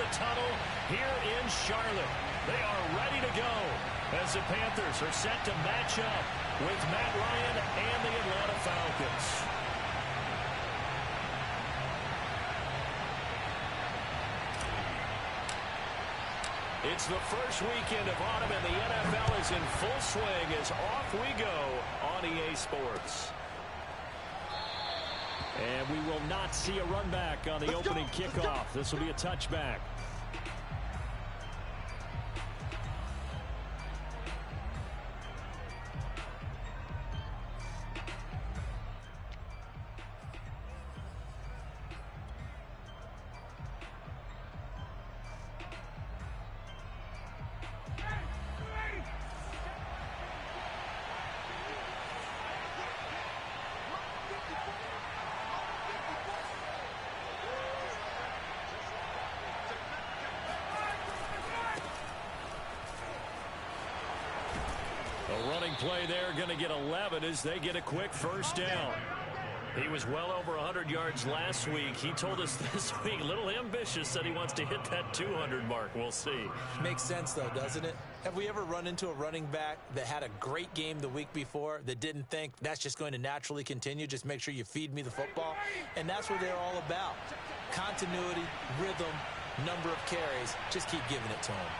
the tunnel here in Charlotte. They are ready to go as the Panthers are set to match up with Matt Ryan and the Atlanta Falcons. It's the first weekend of autumn, and the NFL is in full swing as off we go on EA Sports. And we will not see a run back on the opening kickoff. This will be a touchback. Running play there, going to get 11 as they get a quick first down. He was well over 100 yards last week. He told us this week, a little ambitious, that he wants to hit that 200 mark. We'll see. Makes sense, though, doesn't it? Have we ever run into a running back that had a great game the week before that didn't think that's just going to naturally continue? Just make sure you feed me the football. And that's what they're all about. Continuity, rhythm, number of carries. Just keep giving it to him.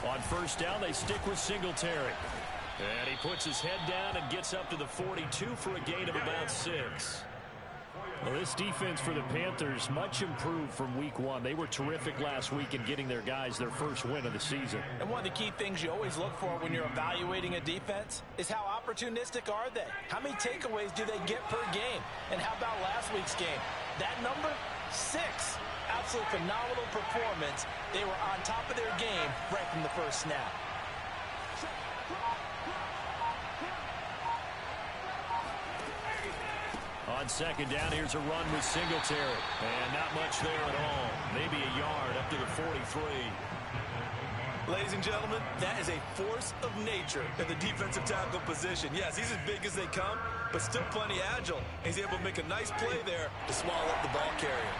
On first down, they stick with Singletary. And he puts his head down and gets up to the 42 for a gain of about 6. Well, this defense for the Panthers, much improved from week 1. They were terrific last week in getting their guys their first win of the season. And one of the key things you always look for when you're evaluating a defense is how opportunistic are they? How many takeaways do they get per game? And how about last week's game? That number, 6. Absolute phenomenal performance. They were on top of their game right from the first snap. On second down, here's a run with Singletary. And not much there at all. Maybe a yard up to the 43. Ladies and gentlemen, that is a force of nature in the defensive tackle position. Yes, he's as big as they come, but still plenty agile. He's able to make a nice play there to swallow up the ball carrier.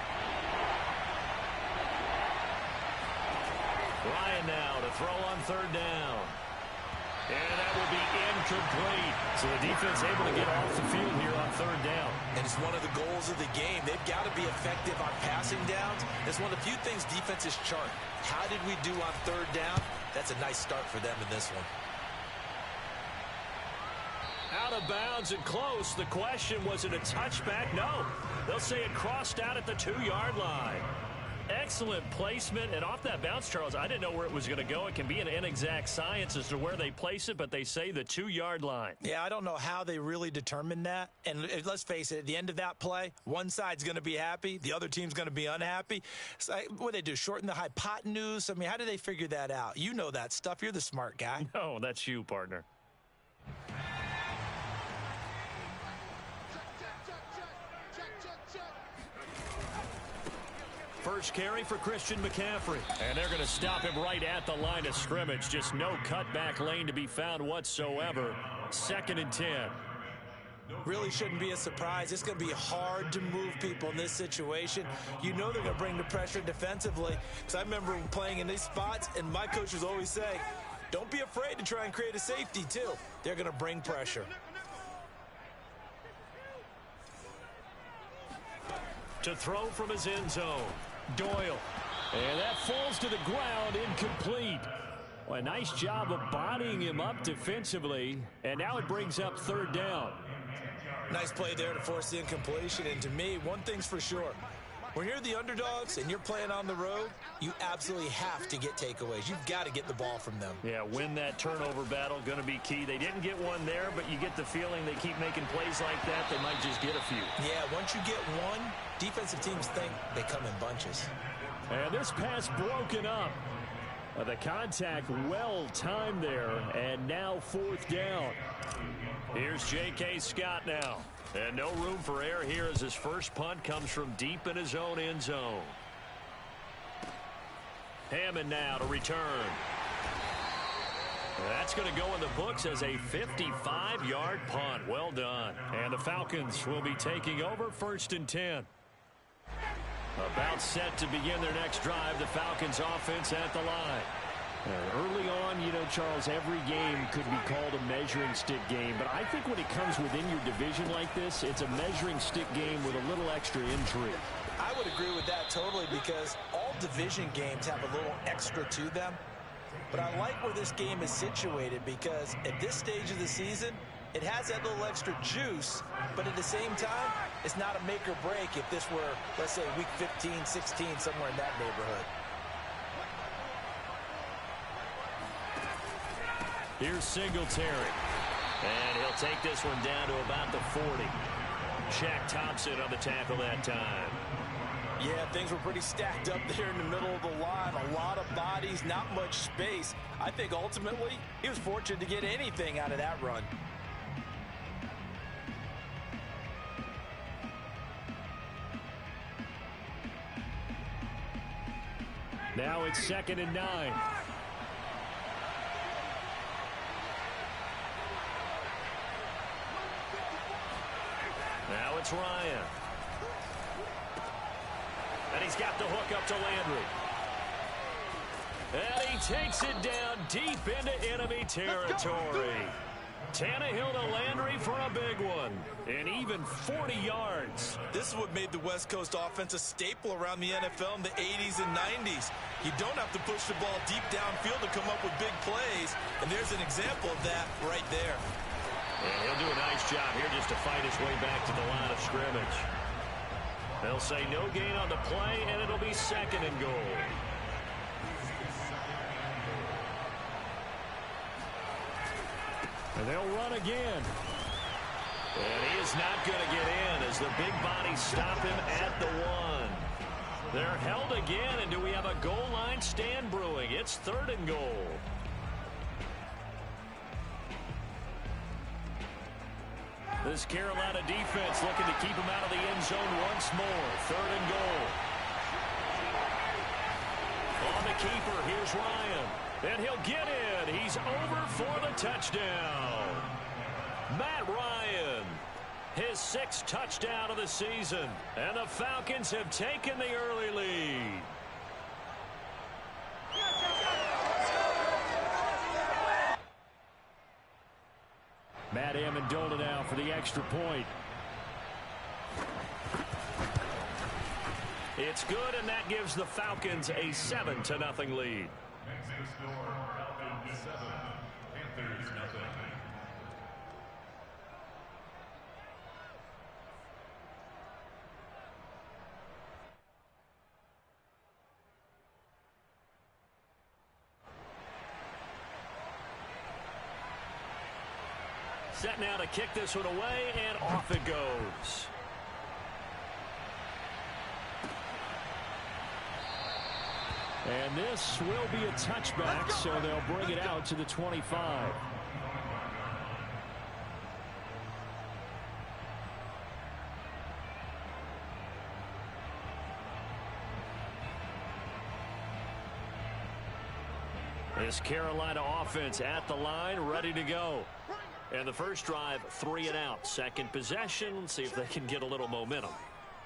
Ryan now to throw on third down. And that will be incomplete. So the defense able to get off the field here on third down. And it's one of the goals of the game. They've got to be effective on passing downs. It's one of the few things defenses chart. How did we do on third down? That's a nice start for them in this one. Out of bounds and close. The question, was it a touchback? No. They'll say it crossed out at the 2-yard line. Excellent placement, and off that bounce, Charles, I didn't know where it was going to go. It can be an inexact science as to where they place it, but they say the 2-yard line. Yeah, I don't know how they really determined that. And let's face it, at the end of that play, one side's going to be happy, the other team's going to be unhappy. So, what do they do, shorten the hypotenuse? I mean, how do they figure that out? You know that stuff. You're the smart guy. No, that's you, partner. First carry for Christian McCaffrey. And they're going to stop him right at the line of scrimmage. Just no cutback lane to be found whatsoever. 2nd and 10. Really shouldn't be a surprise. It's going to be hard to move people in this situation. You know they're going to bring the pressure defensively. Because I remember playing in these spots, and my coach was always saying, don't be afraid to try and create a safety, too. They're going to bring pressure. To throw from his end zone. Doyle. And that falls to the ground, incomplete. Well, a nice job of bodying him up defensively. And now it brings up third down. Nice play there to force the incompletion. And to me, one thing's for sure. When you're the underdogs and you're playing on the road, you absolutely have to get takeaways. You've got to get the ball from them. Yeah, win that turnover battle, going to be key. They didn't get one there, but you get the feeling they keep making plays like that, they might just get a few. Yeah, once you get one, defensive teams think they come in bunches. And this pass broken up. The contact well timed there, and now 4th down. Here's J.K. Scott now. And no room for error here as his first punt comes from deep in his own end zone. Hammond now to return. That's going to go in the books as a 55-yard punt. Well done. And the Falcons will be taking over 1st and 10. About set to begin their next drive, the Falcons offense at the line. Early on, you know, Charles, every game could be called a measuring stick game. But I think when it comes within your division like this, it's a measuring stick game with a little extra intrigue. I would agree with that totally because all division games have a little extra to them. But I like where this game is situated because at this stage of the season, it has that little extra juice, but at the same time, it's not a make or break if this were, let's say, week 15, 16, somewhere in that neighborhood. Here's Singletary. And he'll take this one down to about the 40. Shaq Thompson on the tackle that time. Yeah, things were pretty stacked up there in the middle of the line. A lot of bodies, not much space. I think ultimately he was fortunate to get anything out of that run. Now it's 2nd and 9. Now it's Ryan. And he's got the hook up to Landry. And he takes it down deep into enemy territory. Tannehill to Landry for a big one. And even 40 yards. This is what made the West Coast offense a staple around the NFL in the 80s and 90s. You don't have to push the ball deep downfield to come up with big plays. And there's an example of that right there. And he'll do a nice job here just to fight his way back to the line of scrimmage. They'll say no gain on the play, and it'll be 2nd and goal. And they'll run again. And he is not going to get in as the big bodies stop him at the 1. They're held again, and do we have a goal line stand brewing? It's 3rd and goal. This Carolina defense looking to keep him out of the end zone once more. 3rd and goal. On the keeper, here's Ryan. And he'll get in. He's over for the touchdown. Matt Ryan, his 6th touchdown of the season. And the Falcons have taken the early lead. Matt Amendola now for the extra point. It's good, and that gives the Falcons a 7-0 lead. Set now to kick this one away, and off it goes. And this will be a touchback, so they'll bring it out to the 25. This Carolina offense at the line, ready to go. And the first drive, 3 and out. Second possession, let's see if they can get a little momentum.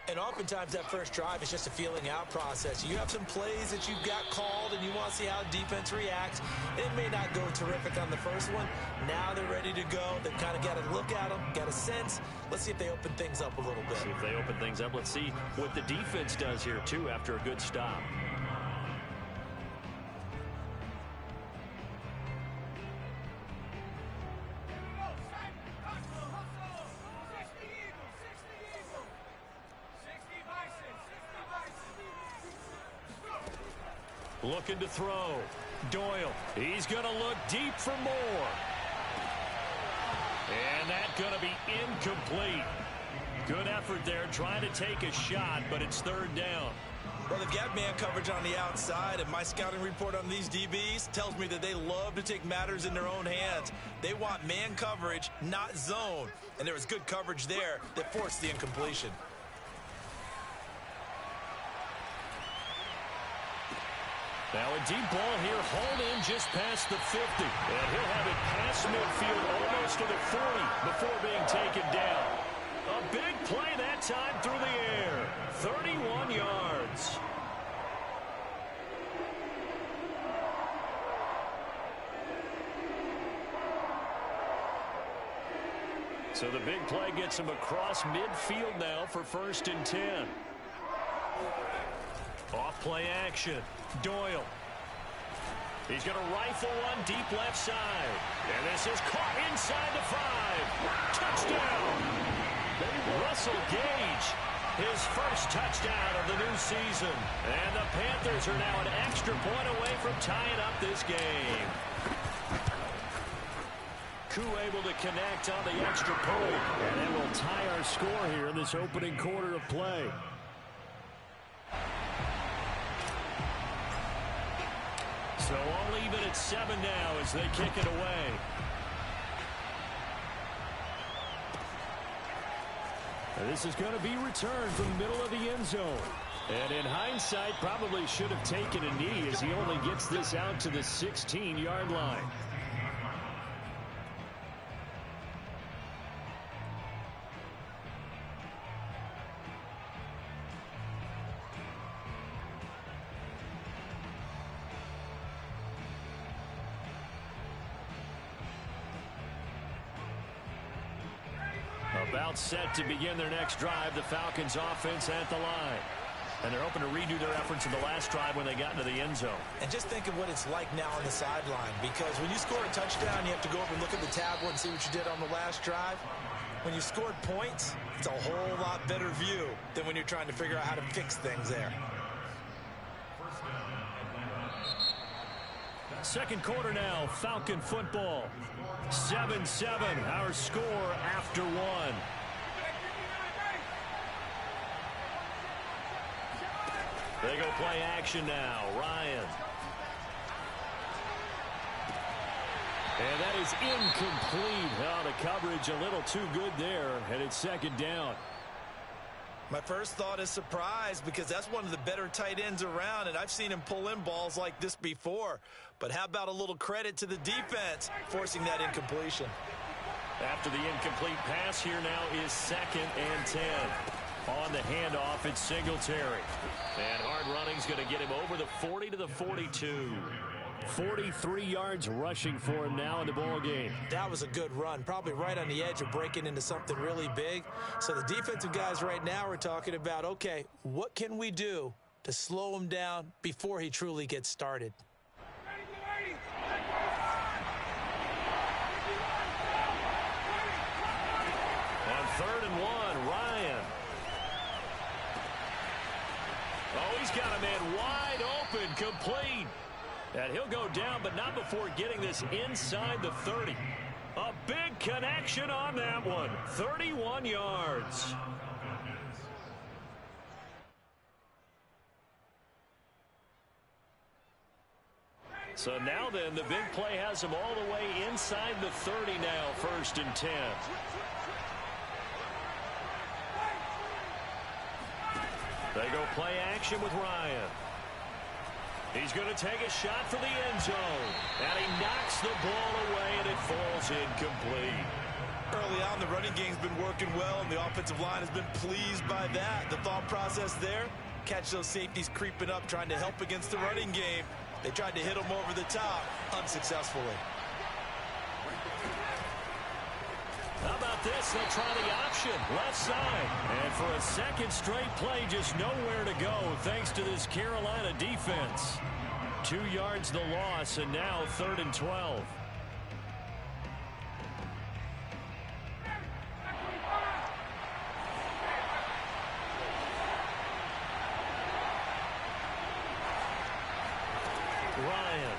And oftentimes that first drive is just a feeling out process. You have some plays that you've got called and you want to see how defense reacts. It may not go terrific on the first one. Now they're ready to go. They've kind of got to look at them, got a sense. Let's see if they open things up a little bit. See if they open things up. Let's see what the defense does here, too, after a good stop. Looking to throw. Doyle. He's going to look deep for more. And that's going to be incomplete. Good effort there trying to take a shot, but it's 3rd down. Well, they've got man coverage on the outside, and my scouting report on these DBs tells me that they love to take matters in their own hands. They want man coverage, not zone. And there was good coverage there that forced the incompletion. Now a deep ball here, hauled in just past the 50. And he'll have it past midfield almost to the 40 before being taken down. A big play that time through the air. 31 yards. So the big play gets him across midfield now for 1st and 10. Off play action. Doyle. He's going to rifle one deep left side. And this is caught inside the 5. Touchdown. Russell Gage, his first touchdown of the new season. And the Panthers are now an extra point away from tying up this game. Koo able to connect on the extra point. And that will tie our score here in this opening quarter of play. So all even at 7 now as they kick it away. And this is going to be returned from the middle of the end zone. And in hindsight, probably should have taken a knee as he only gets this out to the 16-yard line. About set to begin their next drive, the Falcons offense at the line. And they're hoping to redo their efforts in the last drive when they got into the end zone. And just think of what it's like now on the sideline, because when you score a touchdown, you have to go over and look at the tablet and see what you did on the last drive. When you scored points, it's a whole lot better view than when you're trying to figure out how to fix things there. Second quarter now, Falcon football. 7-7, our score after 1. They go play action now. Ryan. And that is incomplete. Oh, the coverage a little too good there, and it's 2nd down. My first thought is surprise, because that's one of the better tight ends around, and I've seen him pull in balls like this before. But how about a little credit to the defense forcing that incompletion? After the incomplete pass, here now is 2nd and 10. On the handoff, it's Singletary. And hard running's going to get him over the 40 to the 42. 43 yards rushing for him now in the ball game. That was a good run, probably right on the edge of breaking into something really big. So the defensive guys right now are talking about, okay, what can we do to slow him down before he truly gets started? On 3rd and 1, Ryan. Oh, he's got a man wide open, complete. And he'll go down, but not before getting this inside the 30. A big connection on that one. 31 yards. So now then, the big play has him all the way inside the 30 now, 1st and 10. They go play action with Ryan. He's going to take a shot for the end zone. And he knocks the ball away, and it falls incomplete. Early on, the running game's been working well, and the offensive line has been pleased by that. The thought process there, catch those safeties creeping up, trying to help against the running game. They tried to hit him over the top, unsuccessfully. How about this? They'll try the option, left side. And for a second straight play, just nowhere to go thanks to this Carolina defense. 2 yards the loss, and now 3rd and 12. Ryan.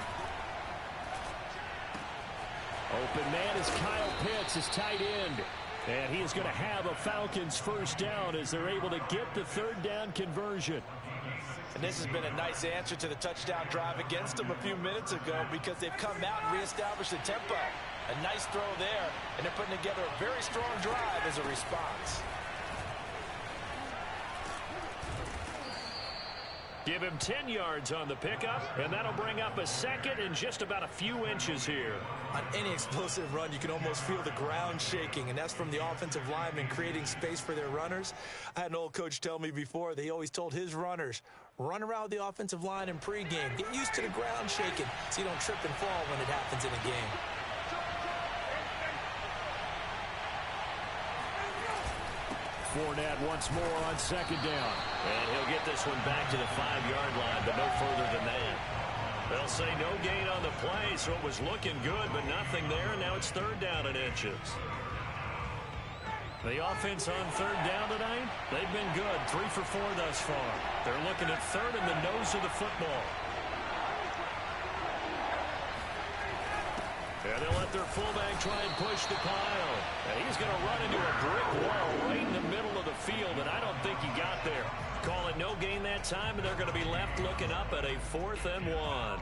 Open man is Kyle Pitts, his tight end. And he is going to have a Falcons first down as they're able to get the 3rd down conversion. And this has been a nice answer to the touchdown drive against them a few minutes ago, because they've come out and reestablished the tempo. A nice throw there, and they're putting together a very strong drive as a response. Give him 10 yards on the pickup, and that'll bring up a second and just about a few inches here. On any explosive run, you can almost feel the ground shaking, and that's from the offensive linemen creating space for their runners. I had an old coach tell me before, they always told his runners, run around the offensive line in pregame. Get used to the ground shaking so you don't trip and fall when it happens in a game. Fournette once more on second down. And he'll get this one back to the 5-yard line, but no further than that. They'll say no gain on the play, so it was looking good, but nothing there, and now it's third down in inches. The offense on third down tonight, they've been good, 3 for 4 thus far. They're looking at third in the nose of the football. And they'll let their fullback try and push the pile. And he's going to run into a brick wall right in the middle of the field, and I don't think he got there. Call it no gain that time, and they're going to be left looking up at a 4th and 1.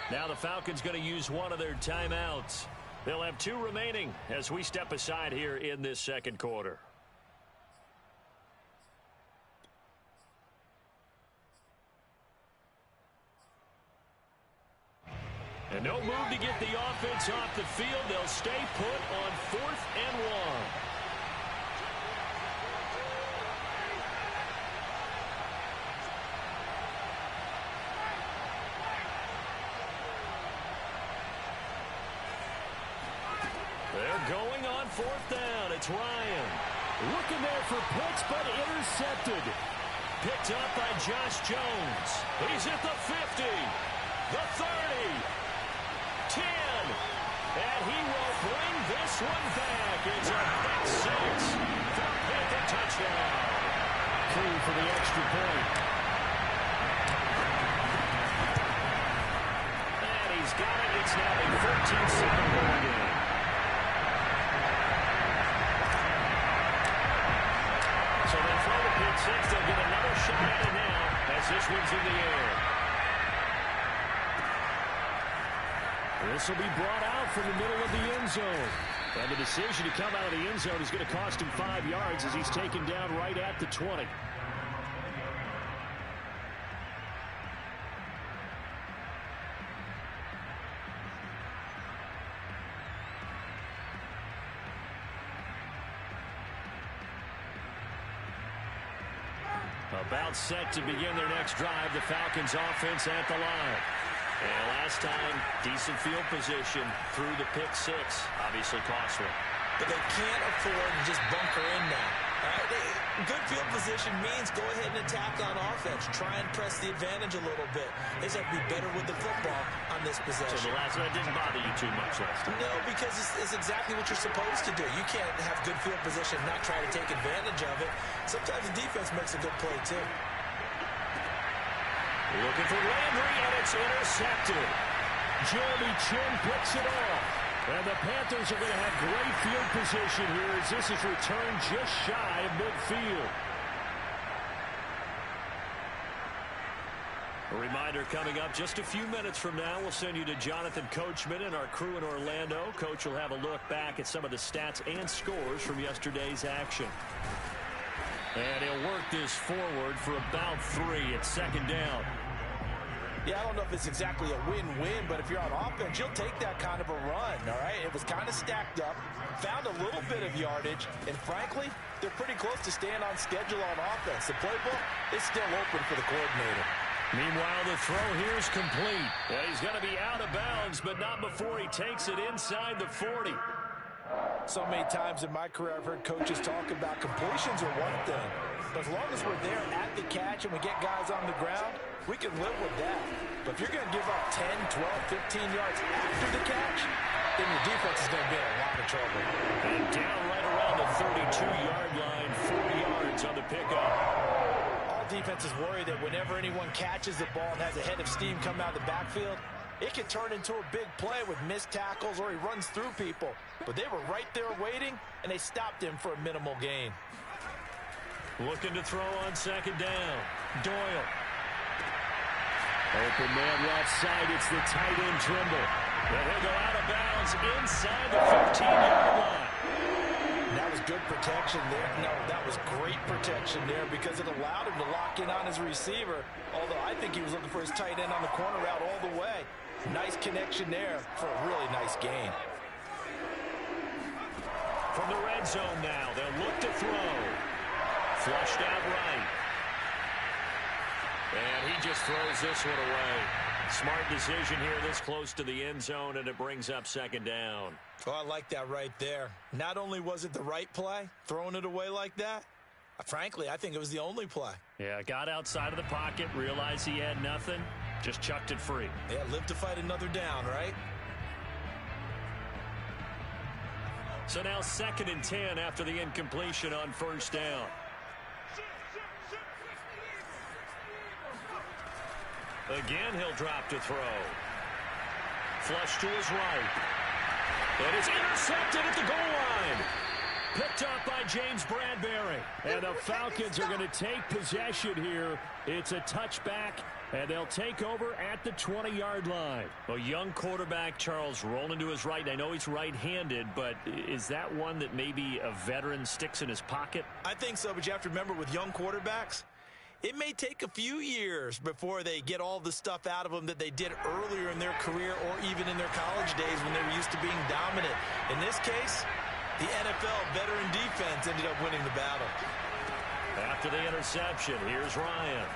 Now the Falcons going to use one of their timeouts. They'll have 2 remaining as we step aside here in this second quarter. And no move to get the offense off the field. They'll stay put on 4th and 1. They're going on 4th down. It's Ryan. Looking there for Pitts, but intercepted. Picked up by Josh Jones. He's at the 50, the 30, 10, and he will bring this one back. It's a pick 6 for Pitt, a touchdown. Key for the extra point. And he's got it. It's now a 13-7 ball game. So they throw the pick 6. They'll get another shot at it now as this one's in the air. This will be brought out from the middle of the end zone. And the decision to come out of the end zone is going to cost him 5 yards as he's taken down right at the 20. About set to begin their next drive, the Falcons offense at the line. And last time, decent field position through the pick 6. Obviously costly. But they can't afford to just bunker in now. All right? Good field position means go ahead and attack on offense. Try and press the advantage a little bit. They just have to be better with the football on this possession. So the last one didn't bother you too much last time? No, because it's exactly what you're supposed to do. You can't have good field position and not try to take advantage of it. Sometimes the defense makes a good play, too. Looking for Landry, and it's intercepted. Jeremy Chin picks it off. And the Panthers are going to have great field position here as this is returned just shy of midfield. A reminder coming up just a few minutes from now, we'll send you to Jonathan Coachman and our crew in Orlando. Coach will have a look back at some of the stats and scores from yesterday's action. And he'll work this forward for about 3 at second down. Yeah, I don't know if it's exactly a win-win, but if you're on offense, you'll take that kind of a run, all right? It was kind of stacked up, found a little bit of yardage, and frankly, they're pretty close to staying on schedule on offense. The playbook is still open for the coordinator. Meanwhile, the throw here is complete. Yeah, he's going to be out of bounds, but not before he takes it inside the 40. So many times in my career, I've heard coaches talk about completions are one thing, But as long as we're there at the catch and we get guys on the ground, we can live with that. But if you're going to give up 10, 12, 15 yards after the catch, then your defense is going to be in a lot of trouble. And down right around the 32-yard line, 4 yards on the pickup. All defenses worry that whenever anyone catches the ball and has a head of steam come out of the backfield, it can turn into a big play with missed tackles or he runs through people. But they were right there waiting, and they stopped him for a minimal gain. Looking to throw on second down. Doyle. Open man left side. It's the tight end Trimble. And he'll go out of bounds inside the 15-yard line. That was good protection there. No, that was great protection there because it allowed him to lock in on his receiver. Although I think he was looking for his tight end on the corner route all the way. Nice connection there for a really nice gain. From the red zone now, they'll look to throw. Flushed out right. And he just throws this one away. Smart decision here this close to the end zone, and it brings up second down. Oh, I like that right there. Not only was it the right play, throwing it away like that, frankly, I think it was the only play. Yeah, got outside of the pocket, realized he had nothing, just chucked it free. Yeah, live to fight another down, right? So now 2nd and 10 after the incompletion on first down. Again, he'll drop to throw. Flush to his right. It is intercepted at the goal line. Picked up by James Bradbury. And the Falcons are going to take possession here. It's a touchback, and they'll take over at the 20-yard line. A young quarterback, Charles, rolling to his right. I know he's right-handed, but is that one that maybe a veteran sticks in his pocket? I think so, but you have to remember with young quarterbacks, it may take a few years before they get all the stuff out of them that they did earlier in their career or even in their college days when they were used to being dominant. In this case, the NFL veteran defense ended up winning the battle. After the interception, here's Ryan.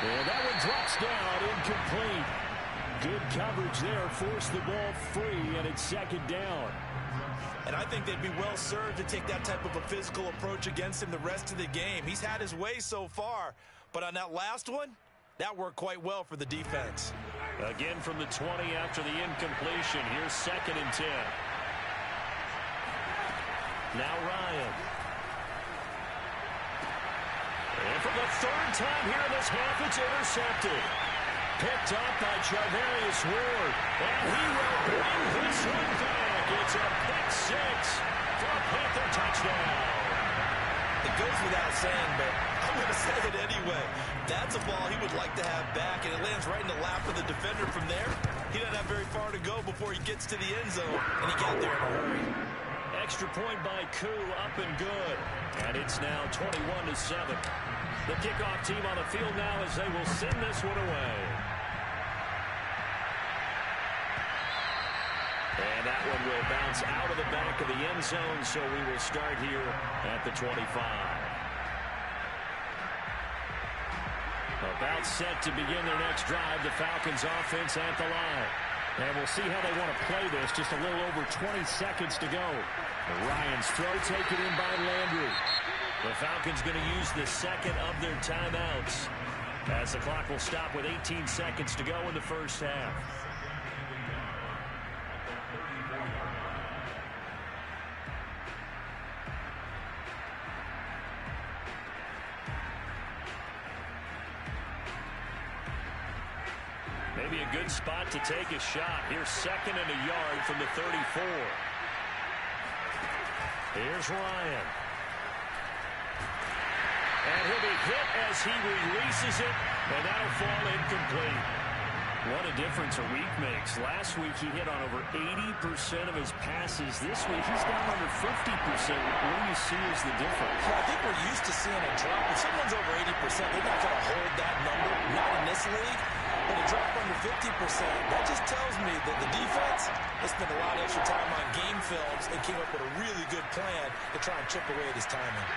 And that one drops down, incomplete. Good coverage there, forced the ball free, and it's second down. And I think they'd be well served to take that type of a physical approach against him the rest of the game. He's had his way so far, but on that last one, that worked quite well for the defense. Again from the 20 after the incompletion. Here's 2nd and 10. Now Ryan. And for the 3rd time here in this half, it's intercepted. Picked up by Charvarius Ward. And he will bring this one back. It's a pick six for a Panther touchdown. It goes without saying, but I'm going to say it anyway. That's a ball he would like to have back, and it lands right in the lap of the defender from there. He doesn't have very far to go before he gets to the end zone, and he got there in a hurry. Extra point by Koo, up and good. And it's now 21-7. The kickoff team on the field now as they will send this one away. And that one will bounce out of the back of the end zone, so we will start here at the 25. About set to begin their next drive, the Falcons offense at the line. And we'll see how they want to play this. Just a little over 20 seconds to go. Ryan's throw taken in by Landry. The Falcons going to use the second of their timeouts as the clock will stop with 18 seconds to go in the first half. Maybe a good spot to take a shot. Here's 2nd and a yard from the 34. Here's Ryan. And he'll be hit as he releases it, and that'll fall incomplete. What a difference a week makes. Last week he hit on over 80% of his passes. This week he's down under 50%. What do you see as the difference? Well, I think we're used to seeing a drop. If someone's over 80%, they're not going to hold that number, not in this league. But a drop under 50%, that just tells me that the defense has spent a lot of extra time on game films and came up with a really good plan to try and chip away at his timing.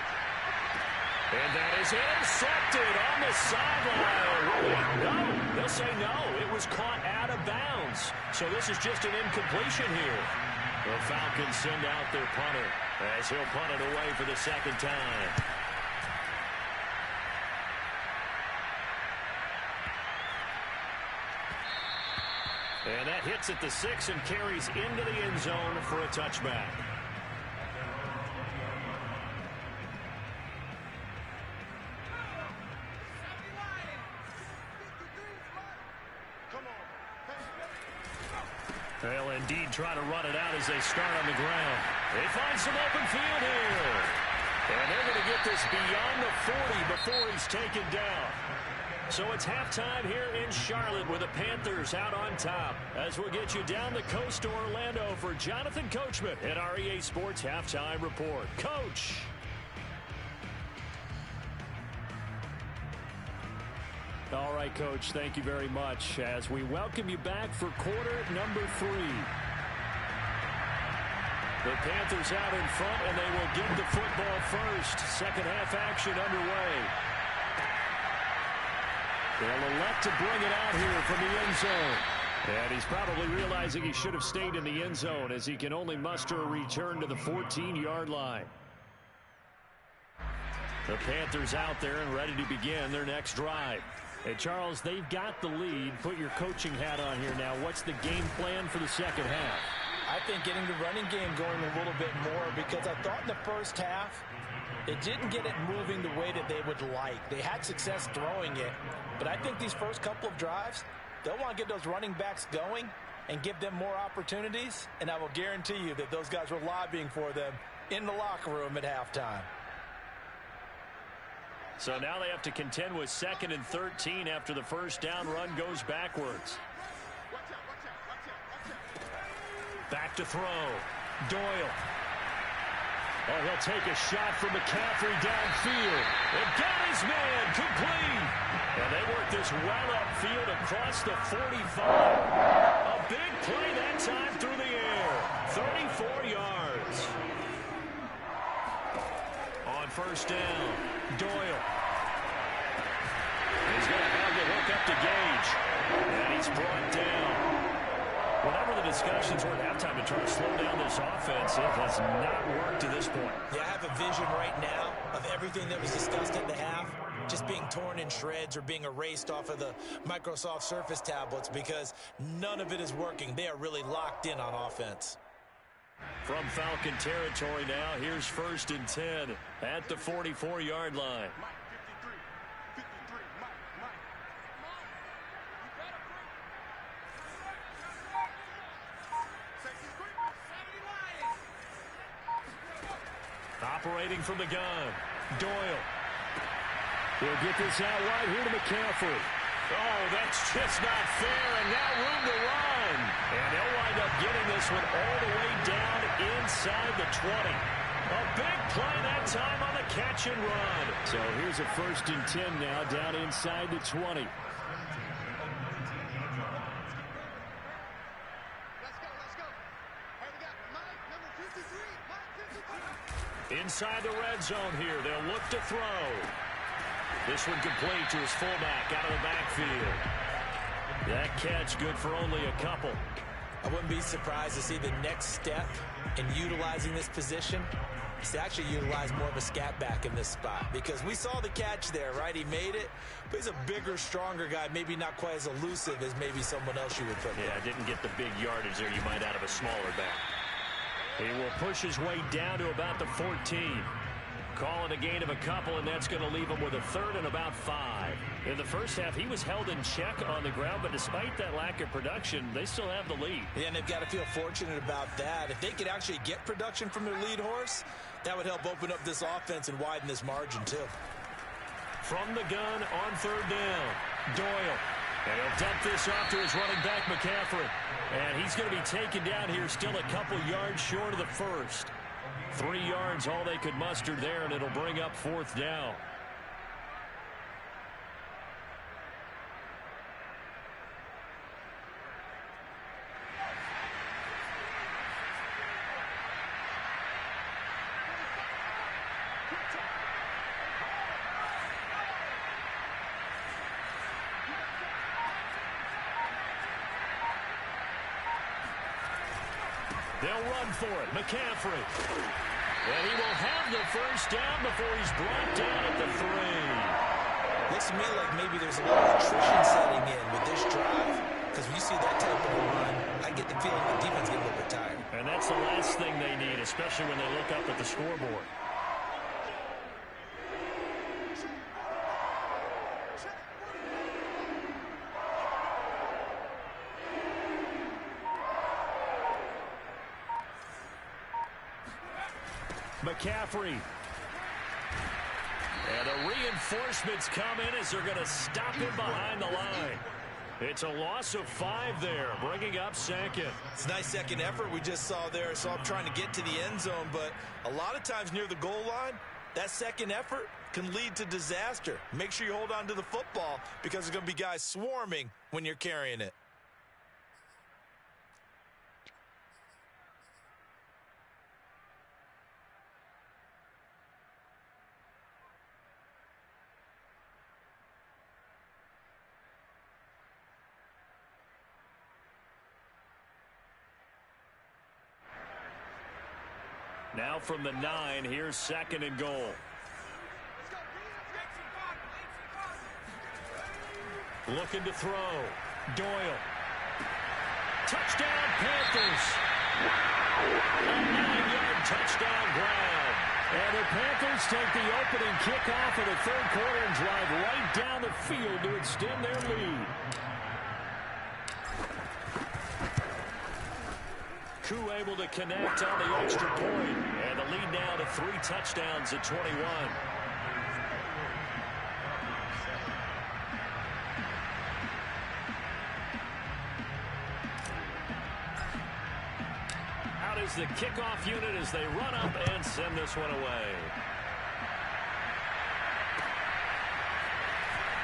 And that is intercepted on the sideline. No, they'll say no. It was caught out of bounds. So this is just an incompletion here. The Falcons send out their punter. as he'll punt it away for the second time. And that hits at the 6 and carries into the end zone for a touchback. They'll indeed try to run it out as they start on the ground. They find some open field here. And they're going to get this beyond the 40 before he's taken down. So it's halftime here in Charlotte with the Panthers out on top. As we'll get you down the coast to Orlando for Jonathan Coachman at our EA Sports Halftime Report. Coach. All right, Coach, thank you very much as we welcome you back for quarter number 3. The Panthers out in front, and they will get the football first. Second half action underway. They'll elect to bring it out here from the end zone. And he's probably realizing he should have stayed in the end zone as he can only muster a return to the 14-yard line. The Panthers out there and ready to begin their next drive. And, Charles, they've got the lead. Put your coaching hat on here now. What's the game plan for the second half? I think getting the running game going a little bit more because I thought in the first half it didn't get it moving the way that they would like. They had success throwing it, but I think these first couple of drives, they'll want to get those running backs going and give them more opportunities, and I will guarantee you that those guys were lobbying for them in the locker room at halftime. So now they have to contend with 2nd and 13 after the first down run goes backwards. Back to throw. Doyle. Oh, he'll take a shot from McCaffrey downfield. And got his man complete. And they work this well upfield across the 45. A big play that time through the air. 34 yards. On first down, Doyle. He's going to have to hook up to Gage. And he's brought down. Whenever the discussions were at halftime to try to slow down this offense, it has not worked to this point. Yeah, I have a vision right now of everything that was discussed at the half just being torn in shreds or being erased off of the Microsoft Surface tablets because none of it is working. They are really locked in on offense. From Falcon territory now, here's 1st and 10 at the 44-yard line. Operating from the gun, Doyle. He'll get this out wide here to McCaffrey. Oh, that's just not fair, and now room to run. And they'll wind up getting this one all the way down inside the 20. A big play that time on the catch and run. So here's a 1st and 10 now down inside the 20. Inside the red zone here, they'll look to throw. This one complete to his fullback out of the backfield. That catch good for only a couple. I wouldn't be surprised to see the next step in utilizing this position is to actually utilize more of a scat back in this spot because we saw the catch there, right? He made it, but he's a bigger, stronger guy, maybe not quite as elusive as maybe someone else you would put there. Yeah, didn't get the big yardage there you might out of a smaller back. He will push his way down to about the 14. Call it a gain of a couple, and that's going to leave him with a 3rd and about 5. In the first half, he was held in check on the ground, but despite that lack of production, they still have the lead. Yeah, and they've got to feel fortunate about that. If they could actually get production from their lead horse, that would help open up this offense and widen this margin, too. From the gun on 3rd down, Doyle. And he'll dump this off to his running back, McCaffrey. And he's going to be taken down here still a couple yards short of the 1st. 3 yards all they could muster there, and it'll bring up 4th down. They'll run for it. McCaffrey. And he will have the first down before he's brought down at the 3. Looks to me like maybe there's a little attrition setting in with this drive. Because when you see that type of a run, I get the feeling the defense getting a little bit tired. And that's the last thing they need, especially when they look up at the scoreboard. McCaffrey. And the reinforcements come in as they're going to stop him behind the line. It's a loss of 5 there, bringing up second. It's a nice second effort we just saw there, so I'm trying to get to the end zone, but a lot of times near the goal line, that second effort can lead to disaster. Make sure you hold on to the football because there's going to be guys swarming when you're carrying it. Now from the 9, here's second and goal. Looking to throw. Doyle. Touchdown, Panthers. A 9-yard touchdown grab. And the Panthers take the opening kickoff of the third quarter and drive right down the field to extend their lead. Koo able to connect on the extra point. And the lead now to 3 touchdowns at 21. Out is the kickoff unit as they run up and send this one away.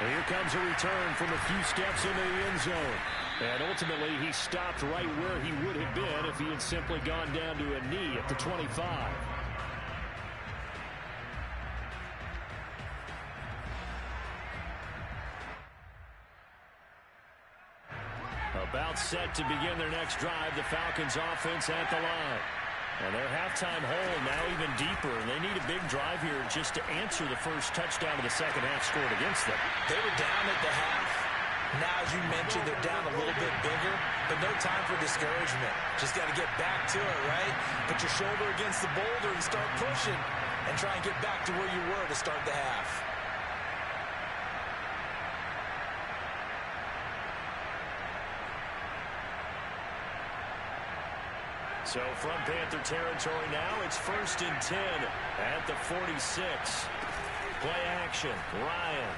And here comes a return from a few steps into the end zone. And ultimately, he stopped right where he would have been if he had simply gone down to a knee at the 25. About set to begin their next drive, the Falcons offense at the line. And their halftime hole now even deeper, and they need a big drive here just to answer the first touchdown of the second half scored against them. They were down at the half. Now, as you mentioned, they're down a little bit bigger, but no time for discouragement. Just got to get back to it, right? Put your shoulder against the boulder and start pushing and try and get back to where you were to start the half. So from Panther territory now, it's 1st and 10 at the 46. Play action, Ryan.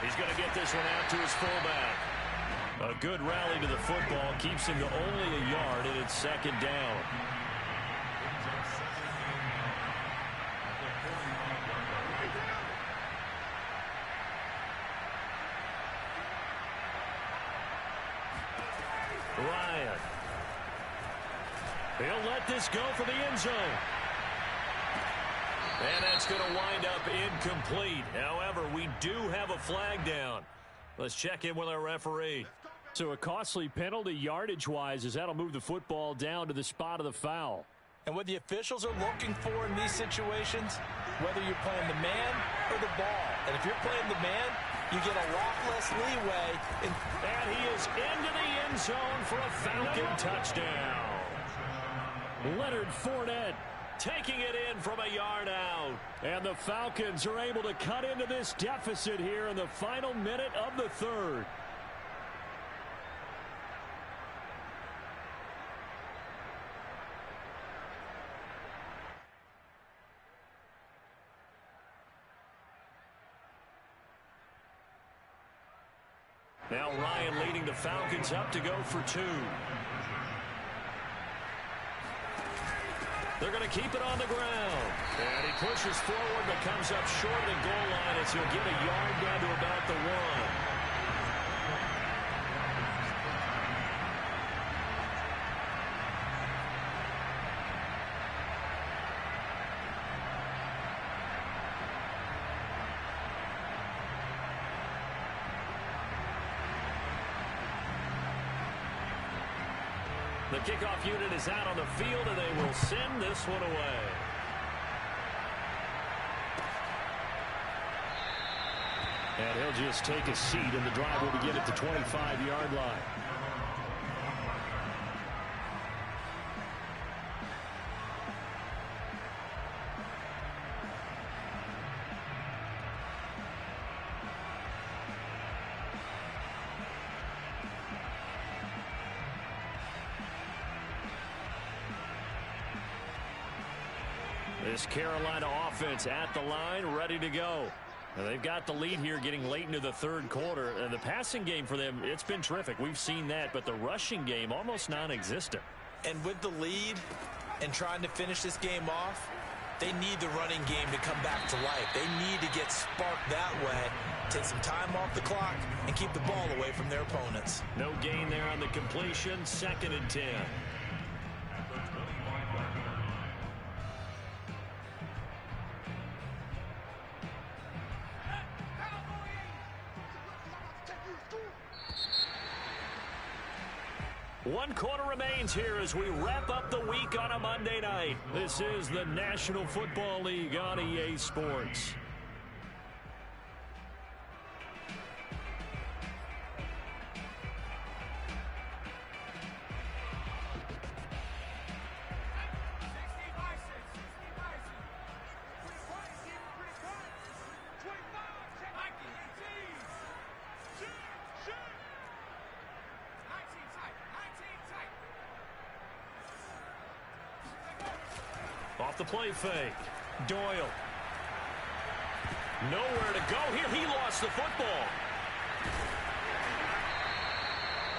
He's going to get this one out to his fullback. A good rally to the football keeps him to only a yard, and it's second down. Ryan. He'll let this go for the end zone. And that's going to wind up incomplete. However, we do have a flag down. Let's check in with our referee. So a costly penalty yardage-wise as that'll move the football down to the spot of the foul. And what the officials are looking for in these situations, whether you're playing the man or the ball. And if you're playing the man, you get a lot less leeway. And he is into the end zone for a Falcon touchdown. Leonard Fournette taking it in from a yard out. And the Falcons are able to cut into this deficit here in the final minute of the third. Now Ryan leading the Falcons up to go for 2. They're going to keep it on the ground. And he pushes forward but comes up short of the goal line as he'll get a yard down to about the 1. The kickoff unit is out on the field, and they will send this one away. And he'll just take a seat, and the drive will begin at the 25-yard line. This Carolina offense at the line, ready to go. And they've got the lead here getting late into the third quarter. And the passing game for them, it's been terrific. We've seen that, but the rushing game almost non-existent. And with the lead and trying to finish this game off, they need the running game to come back to life. They need to get sparked that way, take some time off the clock, and keep the ball away from their opponents. No gain there on the completion, 2nd and 10. One quarter remains here as we wrap up the week on a Monday night. This is the National Football League on EA Sports. Off the play fake. Doyle. Nowhere to go here. He lost the football.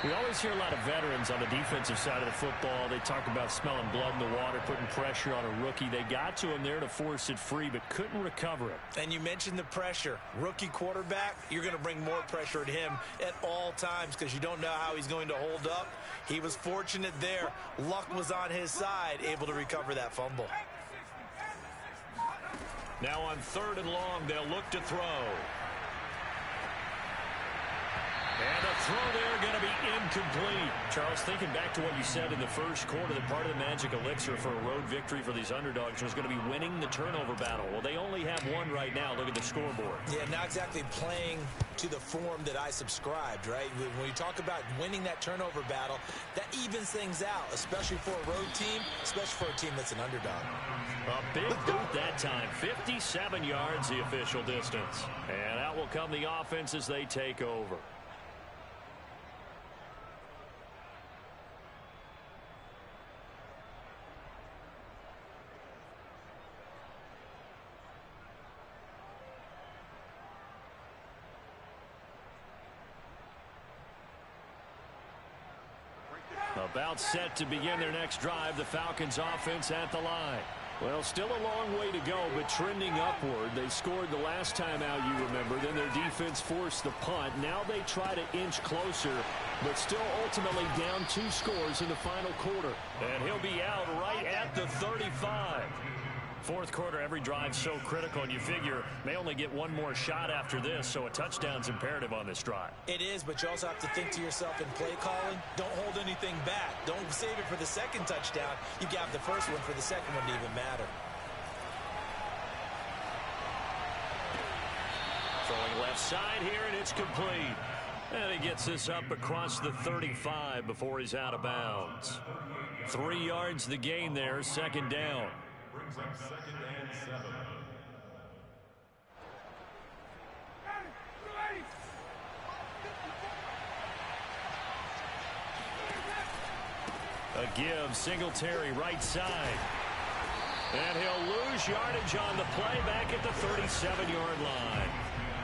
We always hear a lot of veterans on the defensive side of the football. They talk about smelling blood in the water, putting pressure on a rookie. They got to him there to force it free, but couldn't recover it. And you mentioned the pressure. Rookie quarterback, you're going to bring more pressure at him at all times because you don't know how he's going to hold up. He was fortunate there. Luck was on his side, able to recover that fumble. Now on 3rd and long, they'll look to throw. And the throw there going to be incomplete. Charles, thinking back to what you said in the first quarter, that part of the magic elixir for a road victory for these underdogs was going to be winning the turnover battle. Well, they only have one right now. Look at the scoreboard. Yeah, not exactly playing to the form that I subscribed, right? When you talk about winning that turnover battle, that evens things out, especially for a road team, especially for a team that's an underdog. A big boot that time. 57 yards, the official distance. And out will come the offense as they take over. About set to begin their next drive, the Falcons offense at the line. Well, still a long way to go, but trending upward. They scored the last time out, you remember. Then their defense forced the punt. Now they try to inch closer, but still ultimately down 2 scores in the final quarter. And he'll be out right at the 35. Fourth quarter, every drive so critical, and you figure they only get one more shot after this, so a touchdown's imperative on this drive. It is, but you also have to think to yourself in play calling, don't hold anything back. Don't save it for the second touchdown. You got the first one for the second one to even matter. Throwing left side here, and it's complete. And he gets this up across the 35 before he's out of bounds. 3 yards the gain there, 2nd down. Brings up 2nd and 7. A give, Singletary right side. And he'll lose yardage on the play back at the 37-yard line.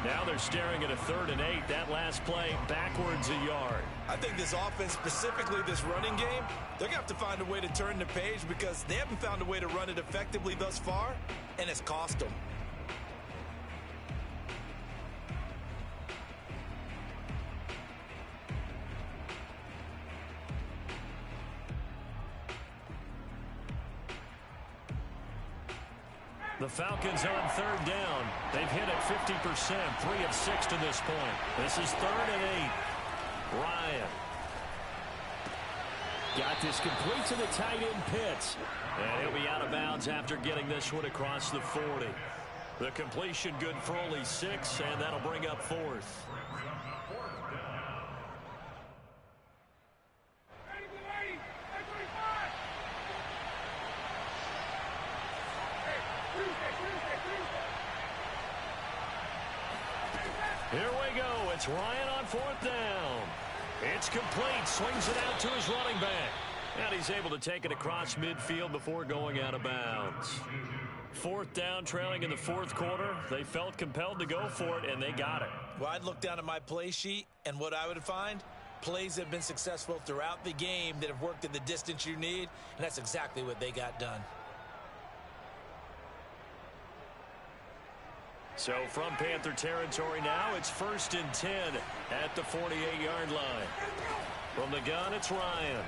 Now they're staring at a 3rd and 8. That last play backwards a yard. I think this offense, specifically this running game, they're going to have to find a way to turn the page because they haven't found a way to run it effectively thus far, and it's cost them. The Falcons on 3rd down. They've hit it 50%, 3 of 6 to this point. This is 3rd and 8. Ryan. Got this complete to the tight end Pitts. And he'll be out of bounds after getting this one across the 40. The completion good for only 6, and that'll bring up 4th. Here we go. It's Ryan on 4th down. It's complete. Swings it out to his running back. And he's able to take it across midfield before going out of bounds. 4th down, trailing in the 4th quarter. They felt compelled to go for it, and they got it. Well, I'd look down at my play sheet, and what I would find, plays that have been successful throughout the game that have worked at the distance you need, and that's exactly what they got done. So from Panther territory now, it's 1st and 10 at the 48-yard line. From the gun, it's Ryan.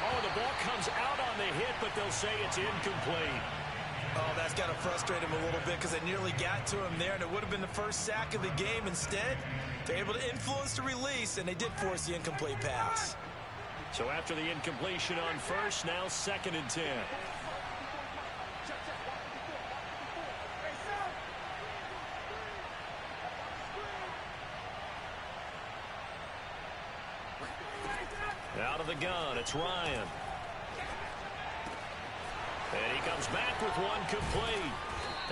Oh, the ball comes out on the hit, but they'll say it's incomplete. Oh, that's got to frustrate him a little bit because they nearly got to him there, and it would have been the first sack of the game. Instead, they're able to influence the release, and they did force the incomplete pass. So after the incompletion on 1st, now 2nd and 10. Out of the gun, it's Ryan. And he comes back with one complete.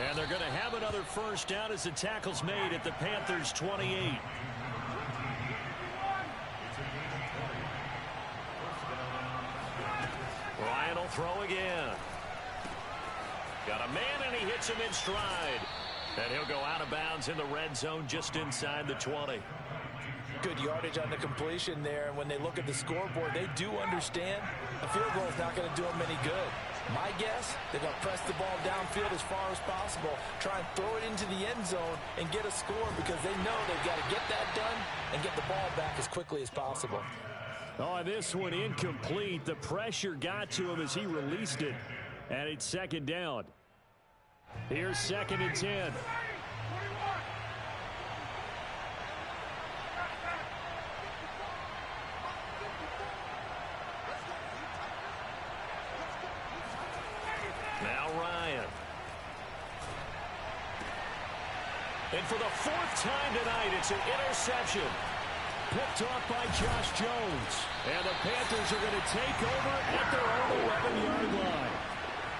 And they're going to have another 1st down as the tackle's made at the Panthers' 28. Ryan will throw again. Got a man, and he hits him in stride. And he'll go out of bounds in the red zone just inside the 20. Good yardage on the completion there, and when they look at the scoreboard, they do understand a field goal is not going to do them any good. My guess, they're going to press the ball downfield as far as possible, try and throw it into the end zone and get a score because they know they've got to get that done and get the ball back as quickly as possible. Oh, this one incomplete. The pressure got to him as he released it, and it's 2nd down. Here's 2nd and 10. Now Ryan. And for the 4th time tonight, it's an interception. Picked off by Josh Jones. And the Panthers are going to take over at their own 11-yard line.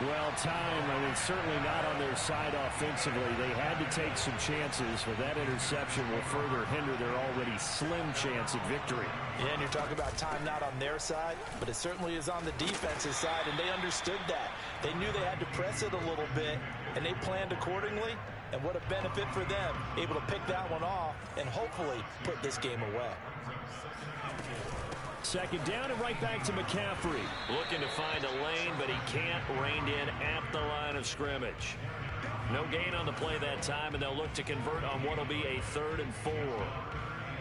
Well, time, certainly not on their side offensively. They had to take some chances, but that interception will further hinder their already slim chance at victory. Yeah, and you're talking about time not on their side, but it certainly is on the defensive side, and they understood that. They knew they had to press it a little bit, and they planned accordingly, and what a benefit for them, able to pick that one off and hopefully put this game away. 2nd down and right back to McCaffrey. Looking to find a lane, but he can't. Reined in at the line of scrimmage. No gain on the play that time, and they'll look to convert on what will be a 3rd and 4.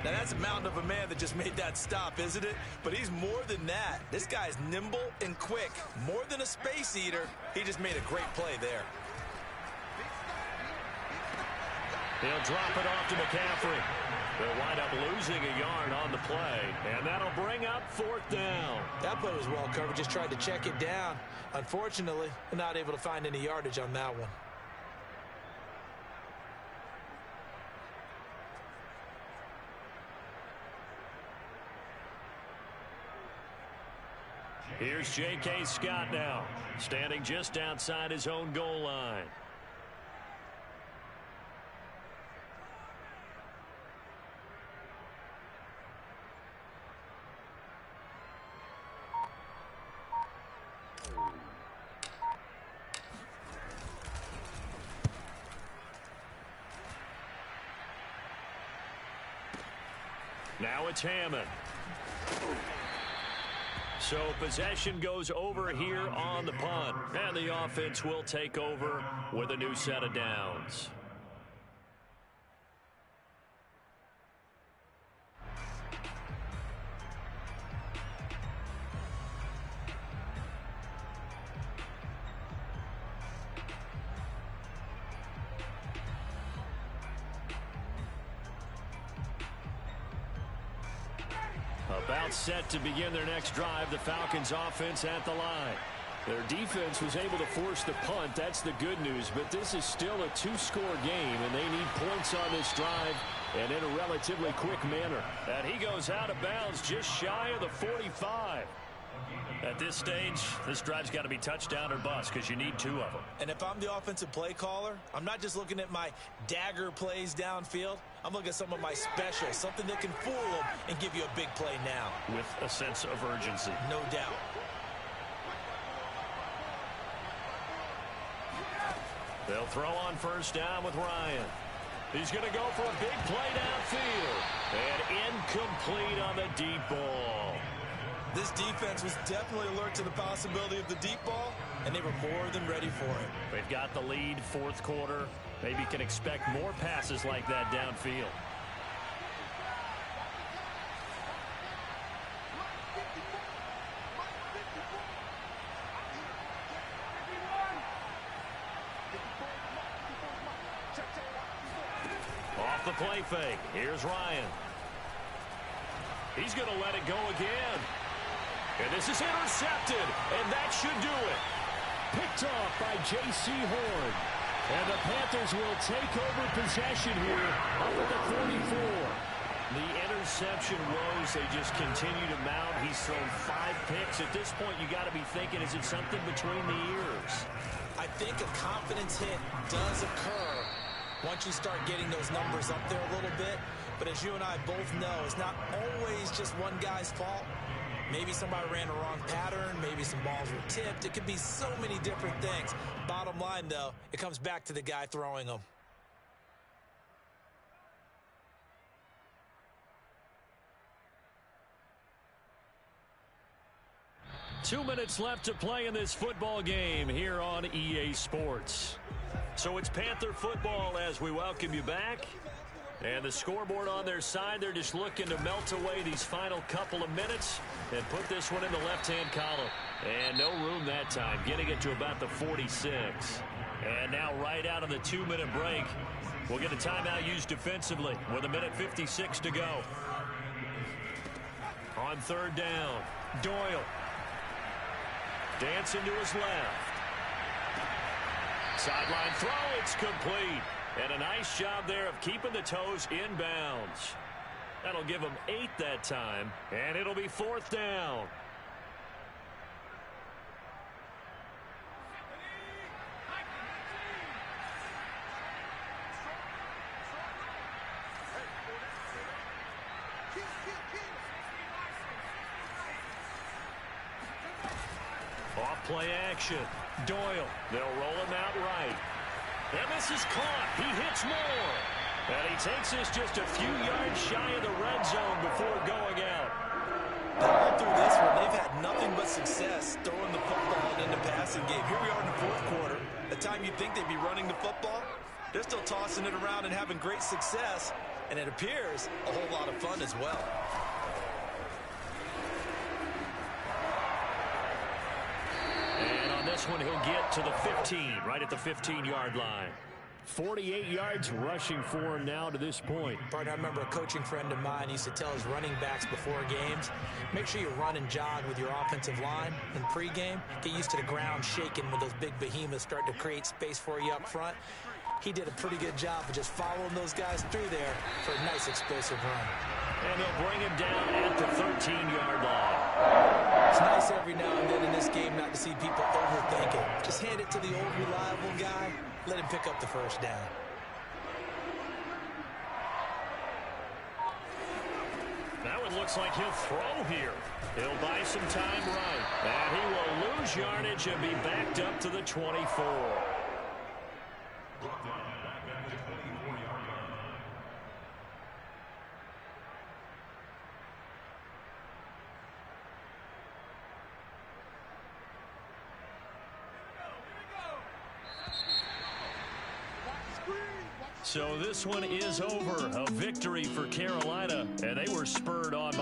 Now, that's a mountain of a man that just made that stop, isn't it? But he's more than that. This guy's nimble and quick. More than a space eater. He just made a great play there. He'll drop it off to McCaffrey. They'll wind up losing a yard on the play, and that'll bring up 4th down. That play was well covered. Just tried to check it down. Unfortunately, not able to find any yardage on that one. Here's J.K. Scott now, standing just outside his own goal line. Now it's Hammond. So possession goes over here on the punt, and the offense will take over with a new set of downs. A About set to begin their next drive. The Falcons offense at the line. Their defense was able to force the punt. That's the good news. But this is still a two-score game, and they need points on this drive and in a relatively quick manner. And he goes out of bounds just shy of the 45. At this stage, this drive's got to be touchdown or bust because you need two of them. And if I'm the offensive play caller, I'm not just looking at my dagger plays downfield. I'm looking at some of my specials, something that can fool them and give you a big play now. With a sense of urgency. No doubt. They'll throw on first down with Ryan. He's going to go for a big play downfield. And incomplete on the deep ball. This defense was definitely alert to the possibility of the deep ball, and they were more than ready for it. They've got the lead, fourth quarter. Maybe can expect more passes like that downfield. Off the play fake. Here's Ryan. He's going to let it go again. And this is intercepted, and that should do it. Picked off by J.C. Horn. And the Panthers will take over possession here up at the 44. The interception woes, they just continue to mount. He's thrown 5 picks. At this point, you got to be thinking, is it something between the ears? I think a confidence hit does occur once you start getting those numbers up there a little bit. But as you and I both know, it's not always just one guy's fault. Maybe somebody ran a wrong pattern. Maybe some balls were tipped. It could be so many different things. Bottom line, though, it comes back to the guy throwing them. Two minutes left to play in this football game here on EA Sports. So it's Panther football as we welcome you back. And the scoreboard on their side, they're just looking to melt away these final couple of minutes and put this one in the left-hand column. And no room that time, getting it to about the 46. And now right out of the 2-minute break, we'll get a timeout used defensively with 1:56 to go. On third down, Doyle. Dancing to his left. Sideline throw, it's complete. And a nice job there of keeping the toes inbounds. That'll give them 8 that time, and it'll be fourth down. Off play action. Doyle. They'll roll him out right. And this is caught. He hits more. And he takes this just a few yards shy of the red zone before going out. All through this one, they've had nothing but success throwing the football in the passing game. Here we are in the fourth quarter. The time you'd think they'd be running the football, they're still tossing it around and having great success. And it appears a whole lot of fun as well. This one he'll get to the 15, right at the 15-yard line. 48 yards rushing for him now to this point. Partner, I remember a coaching friend of mine used to tell his running backs before games, make sure you run and jog with your offensive line in pregame. Get used to the ground shaking when those big behemoths start to create space for you up front. He did a pretty good job of just following those guys through there for a nice explosive run. And they'll bring him down at the 13-yard line. It's nice every now and then in this game not to see people overthink it. Just hand it to the old reliable guy. Let him pick up the first down. Now it looks like he'll throw here. He'll buy some time right. And he will lose yardage and be backed up to the 24. So this one is over. A victory for Carolina, and they were spurred on by